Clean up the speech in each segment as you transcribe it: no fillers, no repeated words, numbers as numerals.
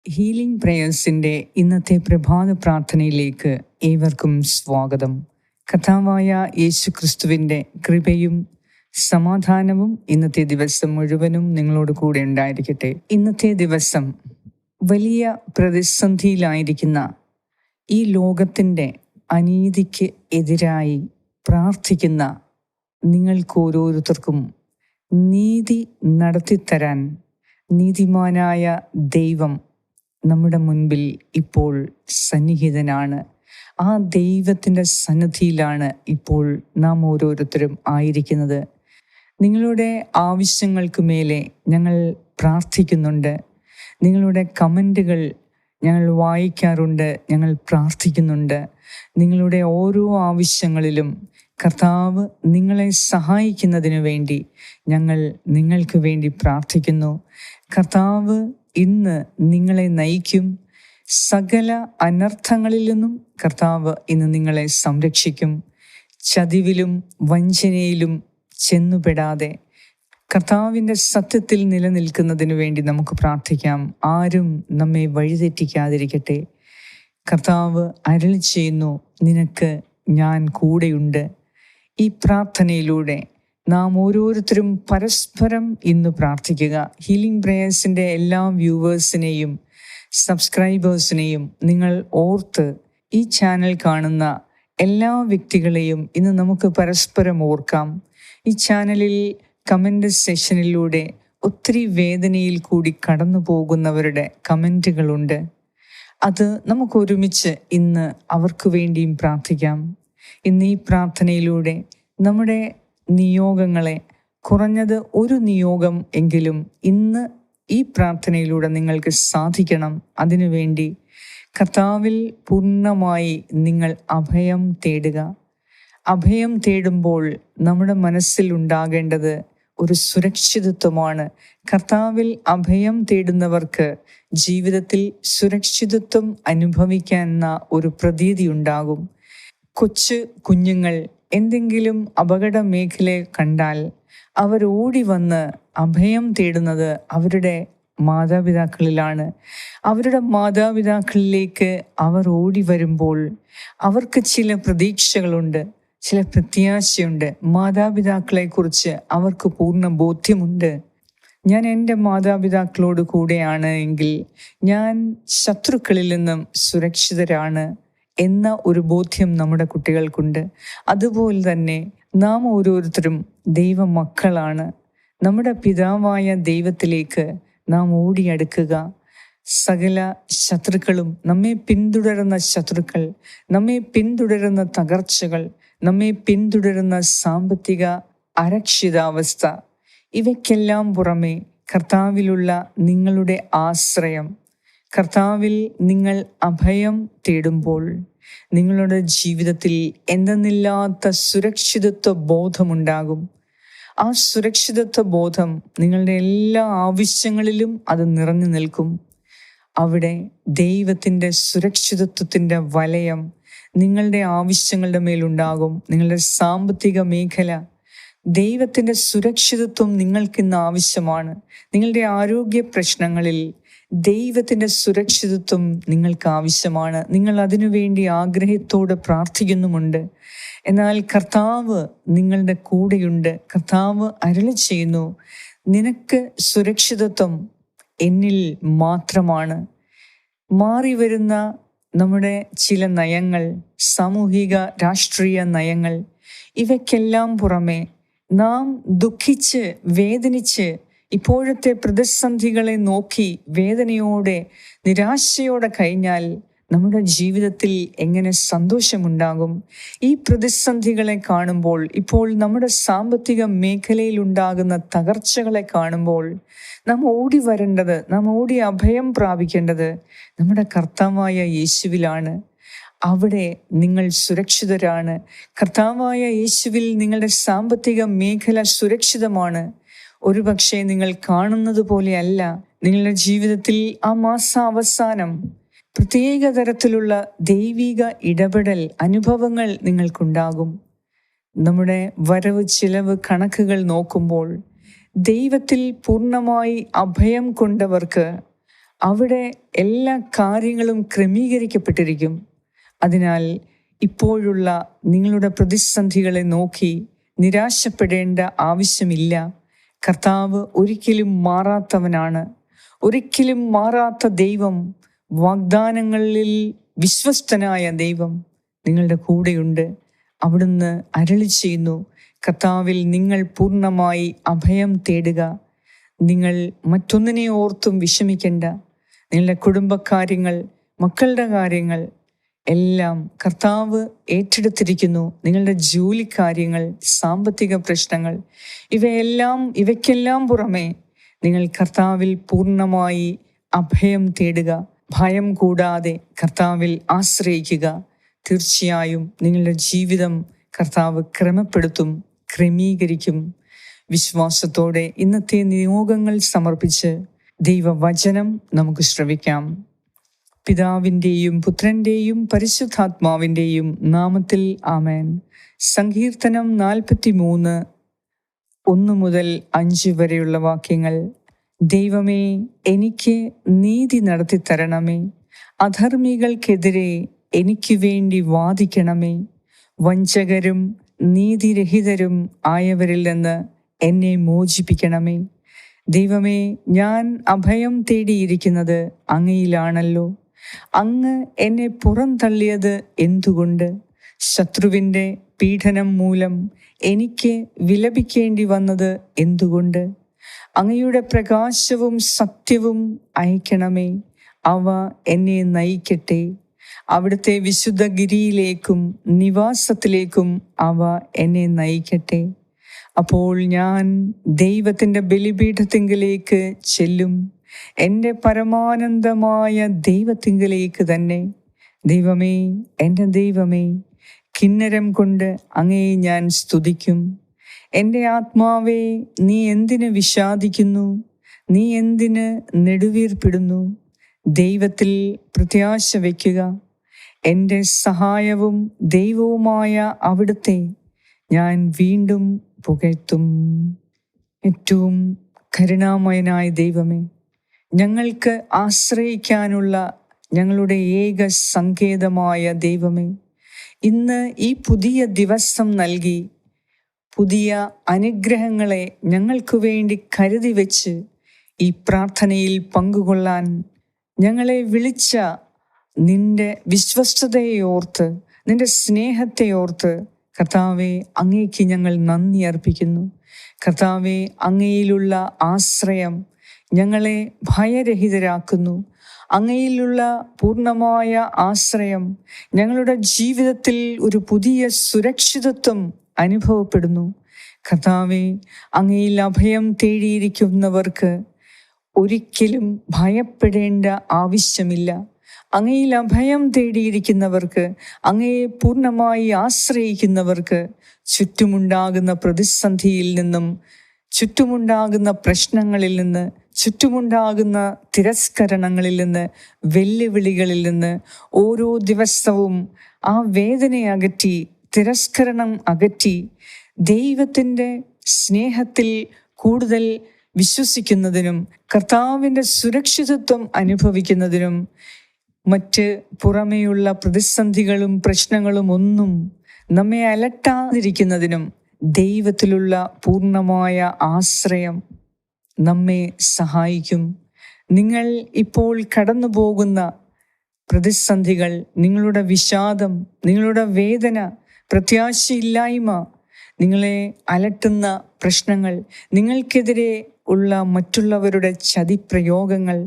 Healing പ്രേയേഴ്സിൻ്റെ ഇന്നത്തെ പ്രഭാത പ്രാർത്ഥനയിലേക്ക് ഏവർക്കും സ്വാഗതം. കർത്താവായ യേശു ക്രിസ്തുവിൻ്റെ കൃപയും സമാധാനവും ഇന്നത്തെ ദിവസം മുഴുവനും നിങ്ങളോട് കൂടെ ഉണ്ടായിരിക്കട്ടെ. ഇന്നത്തെ ദിവസം വലിയ പ്രതിസന്ധിയിലായിരിക്കുന്ന ഈ ലോകത്തിൻ്റെ അനീതിക്ക് എതിരായി പ്രാർത്ഥിക്കുന്ന നിങ്ങൾക്കോരോരുത്തർക്കും നീതി നടത്തിത്തരാൻ നീതിമാനായ ദൈവം നമ്മുടെ മുൻപിൽ ഇപ്പോൾ സന്നിഹിതനാണ്. ആ ദൈവത്തിൻ്റെ സന്നിധിയിലാണ് ഇപ്പോൾ നാം ഓരോരുത്തരും ആയിരിക്കുന്നത്. നിങ്ങളുടെ ആവശ്യങ്ങൾക്ക് മേലെ ഞങ്ങൾ പ്രാർത്ഥിക്കുന്നുണ്ട്. നിങ്ങളുടെ കമൻറ്റുകൾ ഞങ്ങൾ വായിക്കാറുണ്ട്, ഞങ്ങൾ പ്രാർത്ഥിക്കുന്നുണ്ട്. നിങ്ങളുടെ ഓരോ ആവശ്യങ്ങളിലും കർത്താവ് നിങ്ങളെ സഹായിക്കുന്നതിനു വേണ്ടി ഞങ്ങൾ നിങ്ങൾക്ക് വേണ്ടി പ്രാർത്ഥിക്കുന്നു. കർത്താവ് ഇന്ന് നിങ്ങളെ നയിക്കും. സകല അനർത്ഥങ്ങളിൽ നിന്നും കർത്താവ് ഇന്ന് നിങ്ങളെ സംരക്ഷിക്കും. ചതിവിലും വഞ്ചനയിലും ചെന്നുപെടാതെ കർത്താവിൻ്റെ സത്യത്തിൽ നിലനിൽക്കുന്നതിന് വേണ്ടി നമുക്ക് പ്രാർത്ഥിക്കാം. ആരും നമ്മെ വഴിതെറ്റിക്കാതിരിക്കട്ടെ. കർത്താവ് അരുളി ചെയ്യുന്നു, നിനക്ക് ഞാൻ കൂടെയുണ്ട്. ഈ പ്രാർത്ഥനയിലൂടെ നാം ഓരോരുത്തരും പരസ്പരം ഇന്ന് പ്രാർത്ഥിക്കുക. ഹീലിംഗ് പ്രേയേഴ്സിൻ്റെ എല്ലാ വ്യൂവേഴ്സിനെയും സബ്സ്ക്രൈബേഴ്സിനെയും നിങ്ങൾ ഓർത്ത്, ഈ ചാനൽ കാണുന്ന എല്ലാ വ്യക്തികളെയും ഇന്ന് നമുക്ക് പരസ്പരം ഓർക്കാം. ഈ ചാനലിൽ കമൻ്റ് സെഷനിലൂടെ ഒത്തിരി വേദനയിൽ കൂടി കടന്നു പോകുന്നവരുടെ കമൻറ്റുകളുണ്ട്. അത് നമുക്ക് ഒരുമിച്ച് ഇന്ന് അവർക്ക് വേണ്ടിയും പ്രാർത്ഥിക്കാം. ഇന്ന് ഈ പ്രാർത്ഥനയിലൂടെ നമ്മുടെ നിയോഗങ്ങളെ, കുറഞ്ഞത് ഒരു നിയോഗം എങ്കിലും ഇന്ന് ഈ പ്രാർത്ഥനയിലൂടെ നിങ്ങൾക്ക് സാധിക്കണം. അതിനുവേണ്ടി കർത്താവിൽ പൂർണ്ണമായി നിങ്ങൾ അഭയം തേടുക. അഭയം തേടുമ്പോൾ നമ്മുടെ മനസ്സിൽ ഉണ്ടാകേണ്ടത് ഒരു സുരക്ഷിതത്വമാണ്. കർത്താവിൽ അഭയം തേടുന്നവർക്ക് ജീവിതത്തിൽ സുരക്ഷിതത്വം അനുഭവിക്കുന്ന ഒരു പ്രതീതി ഉണ്ടാകും. കൊച്ചു കുഞ്ഞുങ്ങൾ എന്തെങ്കിലും അപകട മേഖലയെ കണ്ടാൽ അവർ ഓടി വന്ന് അഭയം തേടുന്നത് അവരുടെ മാതാപിതാക്കളിലാണ്. അവരുടെ മാതാപിതാക്കളിലേക്ക് അവർ ഓടി വരുമ്പോൾ അവർക്ക് ചില പ്രതീക്ഷകളുണ്ട്, ചില പ്രത്യാശയുണ്ട്. മാതാപിതാക്കളെക്കുറിച്ച് അവർക്ക് പൂർണ്ണ ബോധ്യമുണ്ട്. ഞാൻ എൻ്റെ മാതാപിതാക്കളോട് കൂടെയാണ് എങ്കിൽ ഞാൻ ശത്രുക്കളിൽ നിന്നും സുരക്ഷിതരാണ് എന്ന ഒരു ബോധ്യം നമ്മുടെ കുട്ടികൾക്കുണ്ട്. അതുപോലെ തന്നെ നാം ഓരോരുത്തരും ദൈവമക്കളാണ്. നമ്മുടെ പിതാവായ ദൈവത്തിലേക്ക് നാം ഓടിയടുക്കുക. സകല ശത്രുക്കളും, നമ്മെ പിന്തുടരുന്ന ശത്രുക്കൾ, നമ്മെ പിന്തുടരുന്ന തകർച്ചകൾ, നമ്മെ പിന്തുടരുന്ന സാമ്പത്തിക അരക്ഷിതാവസ്ഥ, ഇവയ്ക്കെല്ലാം പുറമെ കർത്താവിലുള്ള നിങ്ങളുടെ ആശ്രയം, കർത്താവിൽ നിങ്ങൾ അഭയം തേടുമ്പോൾ നിങ്ങളുടെ ജീവിതത്തിൽ എന്തെന്നില്ലാത്ത സുരക്ഷിതത്വ ബോധമുണ്ടാകും. ആ സുരക്ഷിതത്വ ബോധം നിങ്ങളുടെ എല്ലാ ആവശ്യങ്ങളിലും അത് നിറഞ്ഞു നിൽക്കും. അവിടെ ദൈവത്തിൻ്റെ സുരക്ഷിതത്വത്തിൻ്റെ വലയം നിങ്ങളുടെ ആവശ്യങ്ങളുടെ മേലുണ്ടാകും. നിങ്ങളുടെ സാമ്പത്തിക മേഖല, ദൈവത്തിൻ്റെ സുരക്ഷിതത്വം നിങ്ങൾക്കിന്ന് ആവശ്യമാണ്. നിങ്ങളുടെ ആരോഗ്യ പ്രശ്നങ്ങളിൽ ദൈവത്തിൻ്റെ സുരക്ഷിതത്വം നിങ്ങൾക്ക് ആവശ്യമാണ്. നിങ്ങൾ അതിനുവേണ്ടി ആഗ്രഹത്തോടെ പ്രാർത്ഥിക്കുന്നുമുണ്ട്. എന്നാൽ കർത്താവ് നിങ്ങളുടെ കൂടെയുണ്ട്. കർത്താവ് അരുളി ചെയ്യുന്നു, നിനക്ക് സുരക്ഷിതത്വം എന്നിൽ മാത്രമാണ്. മാറി വരുന്ന നമ്മുടെ ചില നയങ്ങൾ, സാമൂഹിക രാഷ്ട്രീയ നയങ്ങൾ, ഇവയ്ക്കെല്ലാം പുറമെ നാം ദുഃഖിച്ച് വേദനിച്ച് ഇപ്പോഴത്തെ പ്രതിസന്ധികളെ നോക്കി വേദനയോടെ നിരാശയോടെ കഴിഞ്ഞാൽ നമ്മുടെ ജീവിതത്തിൽ എങ്ങനെ സന്തോഷമുണ്ടാകും? ഈ പ്രതിസന്ധികളെ കാണുമ്പോൾ, ഇപ്പോൾ നമ്മുടെ സാമ്പത്തിക മേഖലയിൽ ഉണ്ടാകുന്ന തകർച്ചകളെ കാണുമ്പോൾ നാം ഓടി വരേണ്ടത്, നാം ഓടി അഭയം പ്രാപിക്കേണ്ടത് നമ്മുടെ കർത്താവായ യേശുവിലാണ്. അവിടെ നിങ്ങൾ സുരക്ഷിതരാണ്. കർത്താവായ യേശുവിൽ നിങ്ങളുടെ സാമ്പത്തിക മേഖല സുരക്ഷിതമാണ്. ഒരുപക്ഷെ നിങ്ങൾ കാണുന്നത് പോലെയല്ല. നിങ്ങളുടെ ജീവിതത്തിൽ ആ മാസാവസാനം പ്രത്യേക തരത്തിലുള്ള ദൈവിക ഇടപെടൽ അനുഭവങ്ങൾ നിങ്ങൾക്കുണ്ടാകും. നമ്മുടെ വരവ് ചിലവ് കണക്കുകൾ നോക്കുമ്പോൾ ദൈവത്തിൽ പൂർണ്ണമായി അഭയം കൊണ്ടവർക്ക് അവിടെ എല്ലാ കാര്യങ്ങളും ക്രമീകരിക്കപ്പെട്ടിരിക്കും. അതിനാൽ ഇപ്പോഴുള്ള നിങ്ങളുടെ പ്രതിസന്ധികളെ നോക്കി നിരാശപ്പെടേണ്ട ആവശ്യമില്ല. കർത്താവ് ഒരിക്കലും മാറാത്തവനാണ്. ഒരിക്കലും മാറാത്ത ദൈവം, വാഗ്ദാനങ്ങളിൽ വിശ്വസ്തനായ ദൈവം നിങ്ങളുടെ കൂടെയുണ്ട്. അവിടുന്ന് അരുളി ചെയ്യുന്നു, കർത്താവിൽ നിങ്ങൾ പൂർണ്ണമായി അഭയം തേടുക. നിങ്ങൾ മറ്റൊന്നിനെ ഓർത്തും വിഷമിക്കേണ്ട. നിങ്ങളുടെ കുടുംബകാര്യങ്ങൾ, മക്കളുടെ കാര്യങ്ങൾ എല്ലാം കർത്താവ് ഏറ്റെടുത്തിരിക്കുന്നു. നിങ്ങളുടെ ജോലിക്കാര്യങ്ങൾ, സാമ്പത്തിക പ്രശ്നങ്ങൾ, ഇവയ്ക്കെല്ലാം പുറമെ നിങ്ങൾ കർത്താവിൽ പൂർണ്ണമായി അഭയം തേടുക. ഭയം കൂടാതെ കർത്താവിൽ ആശ്രയിക്കുക. തീർച്ചയായും നിങ്ങളുടെ ജീവിതം കർത്താവ് ക്രമപ്പെടുത്തും, ക്രമീകരിക്കും. വിശ്വാസത്തോടെ ഇന്നത്തെ നിയോഗങ്ങൾ സമർപ്പിച്ച് ദൈവവചനം നമുക്ക് ശ്രവിക്കാം. പിതാവിൻ്റെയും പുത്രൻ്റെയും പരിശുദ്ധാത്മാവിൻ്റെയും നാമത്തിൽ ആമേൻ. സങ്കീർത്തനം 43 1 മുതൽ 5 വരെയുള്ള വാക്യങ്ങൾ. ദൈവമേ, എനിക്ക് നീതി നടത്തി തരണമേ. അധർമ്മികൾക്കെതിരെ എനിക്ക് വേണ്ടി വാദിക്കണമേ. വഞ്ചകരും നീതിരഹിതരും ആയവരിൽ നിന്ന് എന്നെ മോചിപ്പിക്കണമേ. ദൈവമേ, ഞാൻ അഭയം തേടിയിരിക്കുന്നത് അങ്ങയിലാണല്ലോ. അങ്ങ് എന്നെ പുറന്തള്ളിയത് എന്തുകൊണ്ട്? ശത്രുവിൻ്റെ പീഡനം മൂലം എനിക്ക് വിലപിക്കേണ്ടി വന്നത് എന്തുകൊണ്ട്? അങ്ങയുടെ പ്രകാശവും സത്യവും അയക്കണമേ. അവ എന്നെ നയിക്കട്ടെ. അവിടുത്തെ വിശുദ്ധഗിരിയിലേക്കും നിവാസത്തിലേക്കും അവ എന്നെ നയിക്കട്ടെ. അപ്പോൾ ഞാൻ ദൈവത്തിൻ്റെ ബലിപീഠത്തിങ്കലേക്ക് ചെല്ലും, എൻ്റെ പരമാനന്ദമായ ദൈവത്തിങ്കലേക്ക് തന്നെ. ദൈവമേ, എൻ്റെ ദൈവമേ, കിന്നരം കൊണ്ട് അങ്ങയെ ഞാൻ സ്തുതിക്കും. എൻ്റെ ആത്മാവേ, നീ എന്തിന് വിഷാദിക്കുന്നു? നീ എന്തിന് നെടുവീർപ്പിടുന്നു? ദൈവത്തിൽ പ്രത്യാശ വയ്ക്കുക. എൻ്റെ സഹായവും ദൈവവുമായ അവിടുത്തെ ഞാൻ വീണ്ടും പുകഴ്ത്തും. ഏറ്റവും കരുണാമയനായ ദൈവമേ, ഞങ്ങൾക്ക് ആശ്രയിക്കാനുള്ള ഞങ്ങളുടെ ഏക സങ്കേതമായ ദൈവമേ, ഇന്ന് ഈ പുതിയ ദിവസം നൽകി പുതിയ അനുഗ്രഹങ്ങളെ ഞങ്ങൾക്ക് വേണ്ടി കരുതി വെച്ച് ഈ പ്രാർത്ഥനയിൽ പങ്കുകൊള്ളാൻ ഞങ്ങളെ വിളിച്ച നിന്റെ വിശ്വസ്തതയെ ഓർത്ത്, നിന്റെ സ്നേഹത്തെ ഓർത്ത് കർത്താവെ, അങ്ങേക്ക് ഞങ്ങൾ നന്ദി അർപ്പിക്കുന്നു. കർത്താവെ, അങ്ങയിലുള്ള ആശ്രയം ഞങ്ങളെ ഭയരഹിതരാക്കുന്നു. അങ്ങയിലുള്ള പൂർണ്ണമായ ആശ്രയം ഞങ്ങളുടെ ജീവിതത്തിൽ ഒരു പുതിയ സുരക്ഷിതത്വം അനുഭവപ്പെടുന്നു. കർത്താവെ, അങ്ങയിൽ അഭയം തേടിയിരിക്കുന്നവർക്ക് ഒരിക്കലും ഭയപ്പെടേണ്ട ആവശ്യമില്ല. അങ്ങയിൽ അഭയം തേടിയിരിക്കുന്നവർക്ക്, അങ്ങയെ പൂർണ്ണമായി ആശ്രയിക്കുന്നവർക്ക് ചുറ്റുമുണ്ടാകുന്ന പ്രതിസന്ധിയിൽ നിന്നും, ചുറ്റുമുണ്ടാകുന്ന പ്രശ്നങ്ങളിൽ നിന്ന്, ചുറ്റുമുണ്ടാകുന്ന തിരസ്കരണങ്ങളിൽ നിന്ന്, വെല്ലുവിളികളിൽ നിന്ന് ഓരോ ദിവസവും ആ വേദനയെ അകറ്റി, തിരസ്കരണം അകറ്റി, ദൈവത്തിൻ്റെ സ്നേഹത്തിൽ കൂടുതൽ വിശ്വസിക്കുന്നതിനും കർത്താവിൻ്റെ സുരക്ഷിതത്വം അനുഭവിക്കുന്നതിനും മറ്റ് പുറമേയുള്ള പ്രതിസന്ധികളും പ്രശ്നങ്ങളും ഒന്നും നമ്മെ അലട്ടാതിരിക്കുന്നതിനും ദൈവത്തിലുള്ള പൂർണ്ണമായ ആശ്രയം നമ്മെ സഹായിക്കും. നിങ്ങൾ ഇപ്പോൾ കടന്നു പോകുന്ന പ്രതിസന്ധികൾ, നിങ്ങളുടെ വിഷാദം, നിങ്ങളുടെ വേദന, പ്രത്യാശയില്ലായ്മ, നിങ്ങളെ അലട്ടുന്ന പ്രശ്നങ്ങൾ, നിങ്ങൾക്കെതിരെ ഉള്ള മറ്റുള്ളവരുടെ ചതിപ്രയോഗങ്ങൾ,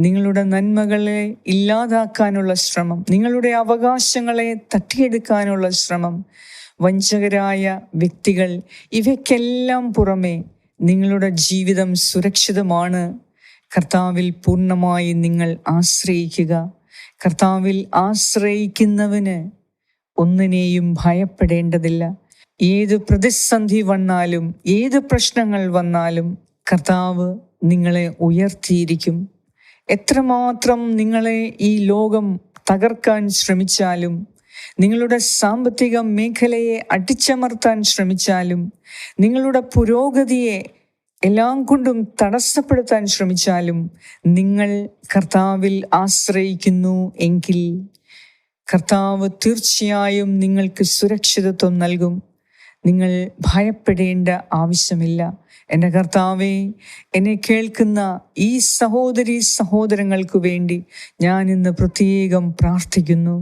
നിങ്ങളുടെ നന്മകളെ ഇല്ലാതാക്കാനുള്ള ശ്രമം, നിങ്ങളുടെ അവകാശങ്ങളെ തട്ടിയെടുക്കാനുള്ള ശ്രമം, വഞ്ചകരായ വ്യക്തികൾ, ഇവയ്ക്കെല്ലാം പുറമെ നിങ്ങളുടെ ജീവിതം സുരക്ഷിതമാണ്. കർത്താവിൽ പൂർണ്ണമായി നിങ്ങൾ ആശ്രയിക്കുക. കർത്താവിൽ ആശ്രയിക്കുന്നവന് ഒന്നിനെയും ഭയപ്പെടേണ്ടതില്ല. ഏത് പ്രതിസന്ധി വന്നാലും, ഏത് പ്രശ്നങ്ങൾ വന്നാലും കർത്താവ് നിങ്ങളെ ഉയർത്തിയിരിക്കും. എത്രമാത്രം നിങ്ങളെ ഈ ലോകം തകർക്കാൻ ശ്രമിച്ചാലും, നിങ്ങളുടെ സാമ്പത്തിക മേഖലയെ അടിച്ചമർത്താൻ ശ്രമിച്ചാലും, നിങ്ങളുടെ പുരോഗതിയെ എല്ലാം കൊണ്ടും തടസ്സപ്പെടുത്താൻ ശ്രമിച്ചാലും നിങ്ങൾ കർത്താവിൽ ആശ്രയിക്കുന്നു എങ്കിൽ കർത്താവ് തീർച്ചയായും നിങ്ങൾക്ക് സുരക്ഷിതത്വം നൽകും. നിങ്ങൾ ഭയപ്പെടേണ്ട ആവശ്യമില്ല. എൻ്റെ കർത്താവേ, എന്നെ കേൾക്കുന്ന ഈ സഹോദരങ്ങൾക്ക് വേണ്ടി ഞാൻ ഇന്ന് പ്രത്യേകം പ്രാർത്ഥിക്കുന്നു.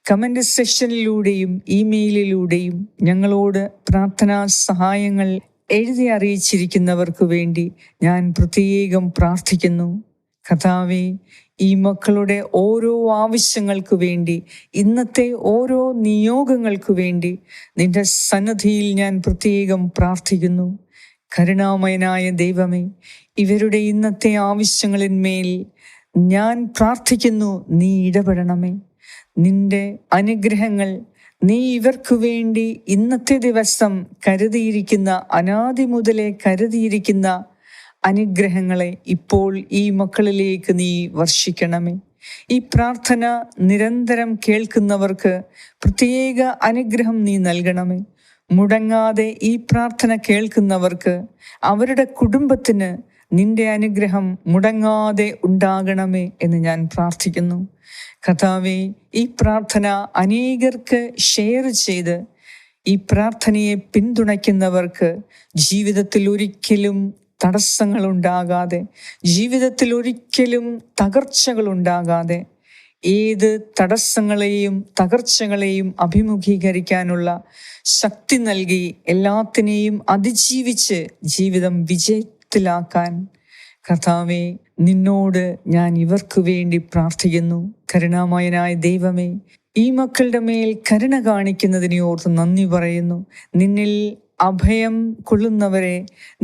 കമൻ്റ് സെക്ഷനിലൂടെയും ഇമെയിലിലൂടെയും ഞങ്ങളോട് പ്രാർത്ഥനാ സഹായങ്ങൾ എഴുതി അറിയിച്ചിരിക്കുന്നവർക്ക് വേണ്ടി ഞാൻ പ്രത്യേകം പ്രാർത്ഥിക്കുന്നു. കർത്താവേ, ഈ മക്കളുടെ ഓരോ ആവശ്യങ്ങൾക്ക് വേണ്ടി, ഇന്നത്തെ ഓരോ നിയോഗങ്ങൾക്ക് വേണ്ടി നിന്റെ സന്നിധിയിൽ ഞാൻ പ്രത്യേകം പ്രാർത്ഥിക്കുന്നു. കരുണാമയനായ ദൈവമേ, ഇവരുടെ ഇന്നത്തെ ആവശ്യങ്ങളിന്മേൽ ഞാൻ പ്രാർത്ഥിക്കുന്നു. നീ ഇടപെടണമേ. നിന്റെ അനുഗ്രഹങ്ങൾ നീ ഇവർക്ക് വേണ്ടി ഇന്നത്തെ ദിവസം കരുതിയിരിക്കുന്ന, അനാദി മുതലേ കരുതിയിരിക്കുന്ന അനുഗ്രഹങ്ങളെ ഇപ്പോൾ ഈ മക്കളിലേക്ക് നീ വർഷിക്കണമേ. ഈ പ്രാർത്ഥന നിരന്തരം കേൾക്കുന്നവർക്ക് പ്രത്യേക അനുഗ്രഹം നീ നൽകണമേ. മുടങ്ങാതെ ഈ പ്രാർത്ഥന കേൾക്കുന്നവർക്ക്, അവരുടെ കുടുംബത്തിന് നിന്റെ അനുഗ്രഹം മുടങ്ങാതെ ഉണ്ടാകണമേ എന്ന് ഞാൻ പ്രാർത്ഥിക്കുന്നു. കർത്താവേ, ഈ പ്രാർത്ഥന അനേകർക്ക് ഷെയർ ചെയ്ത് ഈ പ്രാർത്ഥനയെ പിന്തുണയ്ക്കുന്നവർക്ക് ജീവിതത്തിൽ ഒരിക്കലും തടസ്സങ്ങളുണ്ടാകാതെ, ജീവിതത്തിൽ ഒരിക്കലും തകർച്ചകളുണ്ടാകാതെ, ഏത് തടസ്സങ്ങളെയും തകർച്ചകളെയും അഭിമുഖീകരിക്കാനുള്ള ശക്തി നൽകി എല്ലാത്തിനെയും അതിജീവിച്ച് ജീവിതം വിജയത്തിലാക്കാൻ കർത്താവേ, നിന്നോട് ഞാൻ ഇവർക്ക് വേണ്ടി പ്രാർത്ഥിക്കുന്നു. കരുണാമയനായ ദൈവമേ, ഈ മക്കളുടെ മേൽ കരുണ കാണിക്കുന്നതിനെ ഓർത്ത് നന്ദി പറയുന്നു. നിന്നിൽ അഭയം കൊള്ളുന്നവരെ,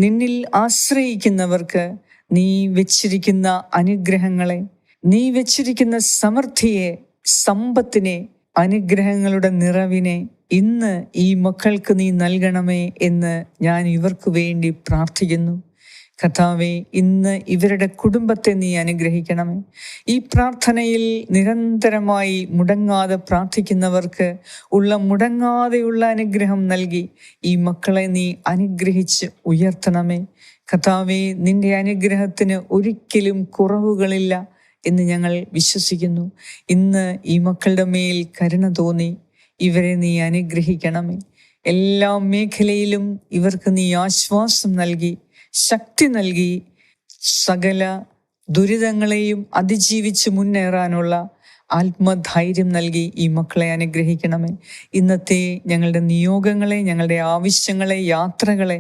നിന്നിൽ ആശ്രയിക്കുന്നവർക്ക് നീ വെച്ചിരിക്കുന്ന അനുഗ്രഹങ്ങളെ, നീ വെച്ചിരിക്കുന്ന സമൃദ്ധിയെ, സമ്പത്തിനെ, അനുഗ്രഹങ്ങളുടെ നിറവിനെ ഇന്ന് ഈ മക്കൾക്ക് നീ നൽകണമേ എന്ന് ഞാൻ ഇവർക്ക് വേണ്ടി പ്രാർത്ഥിക്കുന്നു. കർത്താവേ, ഇന്ന് ഇവരുടെ കുടുംബത്തെ നീ അനുഗ്രഹിക്കണമേ. ഈ പ്രാർത്ഥനയിൽ നിരന്തരമായി മുടങ്ങാതെ പ്രാർത്ഥിക്കുന്നവർക്ക് മുടങ്ങാതെയുള്ള അനുഗ്രഹം നൽകി ഈ മക്കളെ നീ അനുഗ്രഹിച്ച് ഉയർത്തണമേ. കർത്താവേ, നിന്റെ അനുഗ്രഹത്തിന് ഒരിക്കലും കുറവുകളില്ല എന്ന് ഞങ്ങൾ വിശ്വസിക്കുന്നു. ഇന്ന് ഈ മക്കളുടെ മേൽ കരുണ തോന്നി ഇവരെ നീ അനുഗ്രഹിക്കണമേ. എല്ലാ മേഖലയിലും ഇവർക്ക് നീ ആശ്വാസം നൽകി, ശക്തി നൽകി, സകല ദുരിതങ്ങളെയും അതിജീവിച്ച് മുന്നേറാനുള്ള ആത്മധൈര്യം നൽകി ഈ മക്കളെ അനുഗ്രഹിക്കണമേ. ഇന്നത്തെ ഞങ്ങളുടെ നിയോഗങ്ങളെ, ഞങ്ങളുടെ ആവശ്യങ്ങളെ, യാത്രകളെ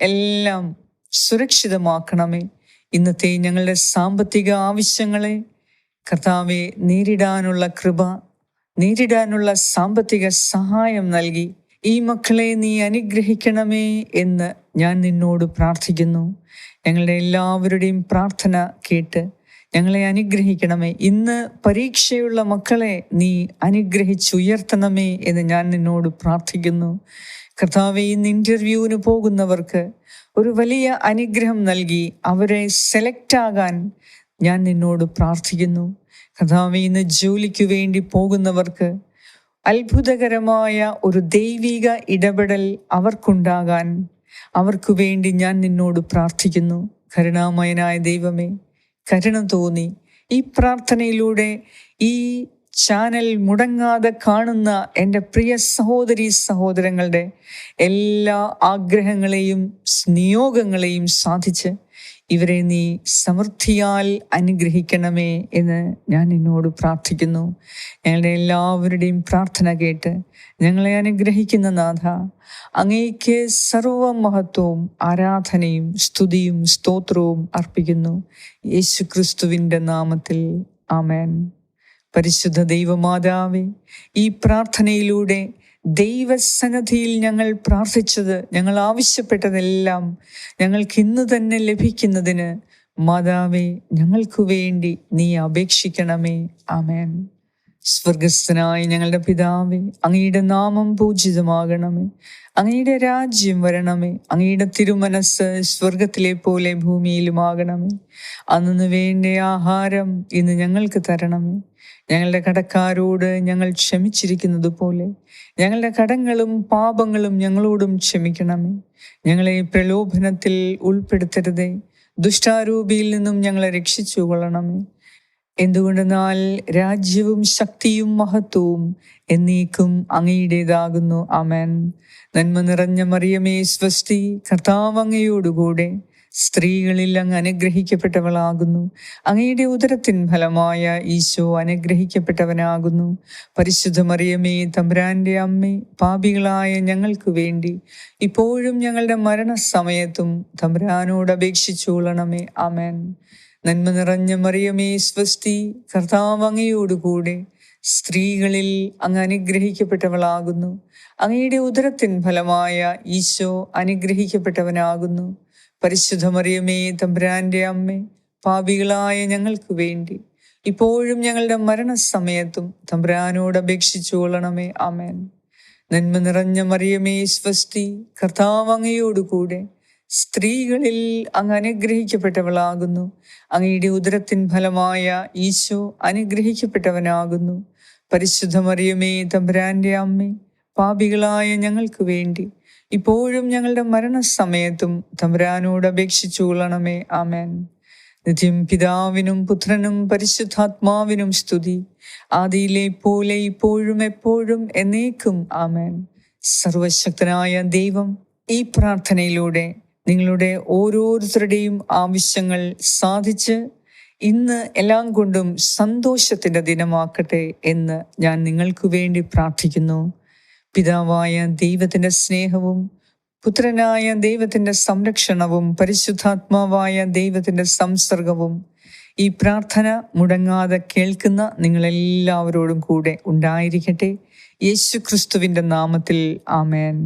എല്ലാം സുരക്ഷിതമാക്കണമേ. ഇന്നത്തെ ഞങ്ങളുടെ സാമ്പത്തിക ആവശ്യങ്ങളെ കർത്താവെ നേരിടാനുള്ള കൃപ, നേരിടാനുള്ള സാമ്പത്തിക സഹായം നൽകി ഈ മക്കളെ നീ അനുഗ്രഹിക്കണമേ എന്ന് ഞാൻ നിന്നോട് പ്രാർത്ഥിക്കുന്നു. ഞങ്ങളുടെ എല്ലാവരുടെയും പ്രാർത്ഥന കേട്ട് ഞങ്ങളെ അനുഗ്രഹിക്കണമേ. ഇന്ന് പരീക്ഷയുള്ള മക്കളെ നീ അനുഗ്രഹിച്ചുയർത്തണമേ എന്ന് ഞാൻ നിന്നോട് പ്രാർത്ഥിക്കുന്നു. കർത്താവേ, ഇന്ന് ഇൻ്റർവ്യൂവിന് പോകുന്നവർക്ക് ഒരു വലിയ അനുഗ്രഹം നൽകി അവരെ സെലക്ട് ആകാൻ ഞാൻ നിന്നോട് പ്രാർത്ഥിക്കുന്നു. കർത്താവേ, ഇന്ന് ജോലിക്ക് വേണ്ടി പോകുന്നവർക്ക് അത്ഭുതകരമായ ഒരു ദൈവിക ഇടപെടൽ അവർക്കുണ്ടാകാൻ അവർക്ക് വേണ്ടി ഞാൻ നിന്നോട് പ്രാർത്ഥിക്കുന്നു. കരുണാമയനായ ദൈവമേ, കരുണ തോന്നി ഈ പ്രാർത്ഥനയിലൂടെ ഈ ചാനൽ മുടങ്ങാതെ കാണുന്ന എൻ്റെ പ്രിയ സഹോദരങ്ങളുടെ എല്ലാ ആഗ്രഹങ്ങളെയും നിയോഗങ്ങളെയും സാധിച്ച് ഇവരെ നീ സമൃദ്ധിയാൽ അനുഗ്രഹിക്കണമേ എന്ന് ഞാൻ നിന്നോട് പ്രാർത്ഥിക്കുന്നു. ഞങ്ങളുടെ എല്ലാവരുടെയും പ്രാർത്ഥന കേട്ട് ഞങ്ങളെ അനുഗ്രഹിക്കുന്ന നാഥ, അങ്ങേക്ക് സർവ മഹത്വവും ആരാധനയും സ്തുതിയും സ്തോത്രവും അർപ്പിക്കുന്നു. യേശുക്രിസ്തുവിൻ്റെ നാമത്തിൽ ആമേൻ. പരിശുദ്ധ ദൈവമാതാവേ, ഈ പ്രാർത്ഥനയിലൂടെ ദൈവസന്നിധിയിൽ ഞങ്ങൾ പ്രാർത്ഥിച്ചത്, ഞങ്ങൾ ആവശ്യപ്പെട്ടതെല്ലാം ഞങ്ങൾക്ക് ഇന്ന് തന്നെ ലഭിക്കുന്നതിന് മാതാവേ ഞങ്ങൾക്ക് വേണ്ടി നീ അപേക്ഷിക്കണമേ. ആമേൻ. സ്വർഗസ്ഥനായ ഞങ്ങളുടെ പിതാവേ, അങ്ങയുടെ നാമം പൂജിതമാകണമേ. അങ്ങയുടെ രാജ്യം വരണമേ. അങ്ങയുടെ തിരുമനസ് സ്വർഗത്തിലെ പോലെ ഭൂമിയിലുമാകണമേ. അന്നു വേണ്ട ആഹാരം ഇന്ന് ഞങ്ങൾക്ക് തരണമേ. ഞങ്ങളുടെ കടക്കാരോട് ഞങ്ങൾ ക്ഷമിച്ചിരിക്കുന്നത് പോലെ ഞങ്ങളുടെ കടങ്ങളും പാപങ്ങളും ഞങ്ങളോടും ക്ഷമിക്കണമേ. ഞങ്ങളെ പ്രലോഭനത്തിൽ ഉൾപ്പെടുത്തരുതേ, ദുഷ്ടാരൂപിയിൽ നിന്നും ഞങ്ങളെ രക്ഷിച്ചു കൊള്ളണമേ. എന്തുകൊണ്ടെന്നാൽ രാജ്യവും ശക്തിയും മഹത്വവും എന്നേക്കും അങ്ങയുടേതാകുന്നു. ആമേൻ. നന്മ നിറഞ്ഞ മറിയമേ സ്വസ്തി, കർത്താവ് അങ്ങയോടുകൂടെ സ്ത്രീകളിൽ അങ്ങ് അനുഗ്രഹിക്കപ്പെട്ടവളാകുന്നു. അങ്ങയുടെ ഉദരത്തിൻ ഫലമായ ഈശോ അനുഗ്രഹിക്കപ്പെട്ടവനാകുന്നു. പരിശുദ്ധ മറിയമേ, തമ്പുരാന്റെ അമ്മേ, പാപികളായ ഞങ്ങൾക്ക് വേണ്ടി ഇപ്പോഴും ഞങ്ങളുടെ മരണസമയത്തും തമ്പുരാനോട് അപേക്ഷിച്ചുകൊള്ളണമേ. ആമേൻ. നന്മ നിറഞ്ഞ മറിയമേ സ്വസ്തി, കർത്താവ് അങ്ങയോടുകൂടെ സ്ത്രീകളിൽ അങ്ങ് അനുഗ്രഹിക്കപ്പെട്ടവളാകുന്നു. അങ്ങയുടെ ഉദരത്തിൻ ഫലമായ ഈശോ അനുഗ്രഹിക്കപ്പെട്ടവനാകുന്നു. പരിശുദ്ധ മറിയമേ, തമ്പുരാന്റെ അമ്മേ, പാപികളായ ഞങ്ങൾക്ക് വേണ്ടി ഇപ്പോഴും ഞങ്ങളുടെ മരണസമയത്തും തമ്പുരാനോട് അപേക്ഷിച്ചു കൊള്ളണമേ. ആമേൻ. നന്മ നിറഞ്ഞ മറിയമേ സ്വസ്തി, കർത്താവ് അങ്ങയോടുകൂടെ സ്ത്രീകളിൽ അങ്ങ് അനുഗ്രഹിക്കപ്പെട്ടവളാകുന്നു. അങ്ങയുടെ ഉദരത്തിൻ ഫലമായ ഈശോ അനുഗ്രഹിക്കപ്പെട്ടവനാകുന്നു. പരിശുദ്ധ മറിയമേ, തമ്പുരാന്റെ അമ്മേ, പാപികളായ ഞങ്ങൾക്ക് വേണ്ടി ഇപ്പോഴും ഞങ്ങളുടെ മരണസമയത്തും തമ്പുരാനോട് അപേക്ഷിച്ചു കൊള്ളണമേ. ആമേൻ. നിത്യം പിതാവിനും പുത്രനും പരിശുദ്ധാത്മാവിനും സ്തുതി, ആദിയിലെ പോലെ ഇപ്പോഴും എപ്പോഴും എന്നേക്കും. ആമേൻ. സർവശക്തനായ ദൈവം ഈ പ്രാർത്ഥനയിലൂടെ നിങ്ങളുടെ ഓരോരുത്തരുടെയും ആവശ്യങ്ങൾ സാധിച്ച് ഇന്ന് എല്ലാം കൊണ്ടും സന്തോഷത്തിൻ്റെ ദിനമാക്കട്ടെ എന്ന് ഞാൻ നിങ്ങൾക്ക് വേണ്ടി പ്രാർത്ഥിക്കുന്നു. പിതാവായ ദൈവത്തിൻ്റെ സ്നേഹവും പുത്രനായ ദൈവത്തിൻ്റെ സംരക്ഷണവും പരിശുദ്ധാത്മാവായ ദൈവത്തിൻ്റെ സംസർഗവും ഈ പ്രാർത്ഥന മുടങ്ങാതെ കേൾക്കുന്ന നിങ്ങളെല്ലാവരോടും കൂടെ ഉണ്ടായിരിക്കട്ടെ. യേശു ക്രിസ്തുവിൻ്റെ നാമത്തിൽ. ആമേൻ.